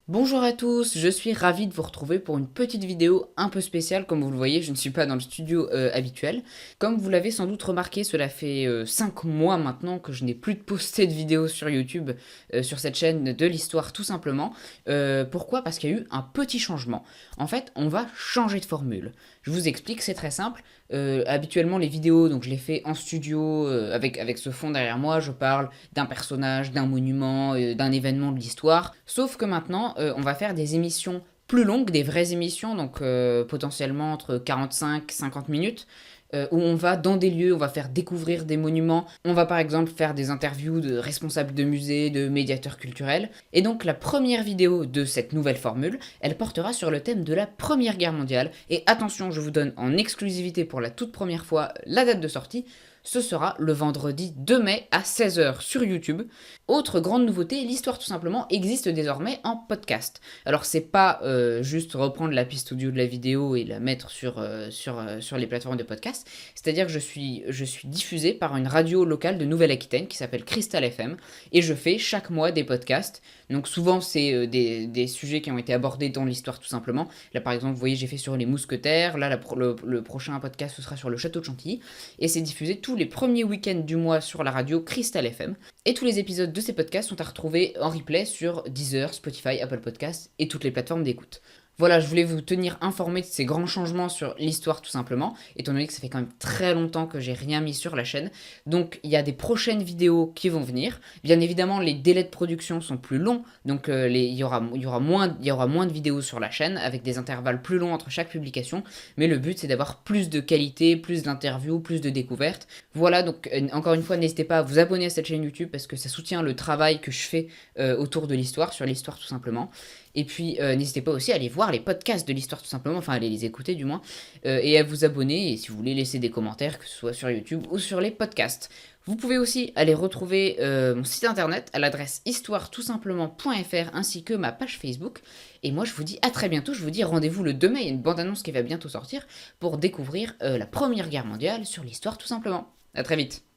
Bonjour à tous, je suis ravi de vous retrouver pour une petite vidéo un peu spéciale. Comme vous le voyez, je ne suis pas dans le studio habituel. Comme vous l'avez sans doute remarqué, cela fait 5 mois maintenant que je n'ai plus de posté de vidéos sur YouTube, sur cette chaîne de l'histoire tout simplement. Pourquoi? Parce qu'il y a eu un petit changement. En fait, on va changer de formule. Je vous explique, c'est très simple. Habituellement, les vidéos, donc je les fais en studio avec ce fond derrière moi. Je parle d'un personnage, d'un monument, d'un événement de l'histoire. Sauf que maintenant, on va faire des émissions plus longues, des vraies émissions, donc potentiellement entre 45 et 50 minutes, où on va dans des lieux, on va faire découvrir des monuments, on va par exemple faire des interviews de responsables de musées, de médiateurs culturels. Et donc la première vidéo de cette nouvelle formule, elle portera sur le thème de la Première Guerre mondiale. Et attention, je vous donne en exclusivité pour la toute première fois la date de sortie. Ce sera le vendredi 2 mai à 16 h sur YouTube. Autre grande nouveauté, l'histoire tout simplement existe désormais en podcast. Alors c'est pas juste reprendre la piste audio de la vidéo et la mettre sur les plateformes de podcast, c'est-à-dire que je suis diffusé par une radio locale de Nouvelle-Aquitaine qui s'appelle Crystal FM et je fais chaque mois des podcasts. Donc souvent c'est des sujets qui ont été abordés dans l'histoire tout simplement. Là par exemple vous voyez j'ai fait sur les mousquetaires, là le prochain podcast ce sera sur le château de Chantilly et c'est diffusé tous les premiers week-ends du mois sur la radio Crystal FM. Et tous les épisodes de ces podcasts sont à retrouver en replay sur Deezer, Spotify, Apple Podcasts et toutes les plateformes d'écoute. Voilà, je voulais vous tenir informé de ces grands changements sur l'histoire tout simplement, étant donné que ça fait quand même très longtemps que j'ai rien mis sur la chaîne. Donc il y a des prochaines vidéos qui vont venir. Bien évidemment, les délais de production sont plus longs, donc il y aura moins de vidéos sur la chaîne, avec des intervalles plus longs entre chaque publication. Mais le but c'est d'avoir plus de qualité, plus d'interviews, plus de découvertes. Voilà, donc encore une fois, n'hésitez pas à vous abonner à cette chaîne YouTube parce que ça soutient le travail que je fais autour de l'histoire, sur l'histoire tout simplement. Et puis n'hésitez pas aussi à aller voir les podcasts de l'histoire tout simplement, enfin à les écouter du moins, et à vous abonner, et si vous voulez laisser des commentaires, que ce soit sur YouTube ou sur les podcasts. Vous pouvez aussi aller retrouver mon site internet à l'adresse histoire-tout-simplement.fr ainsi que ma page Facebook. Et moi je vous dis à très bientôt, je vous dis rendez-vous le 2 mai, il y a une bande-annonce qui va bientôt sortir pour découvrir la Première Guerre mondiale sur l'histoire tout simplement. A très vite.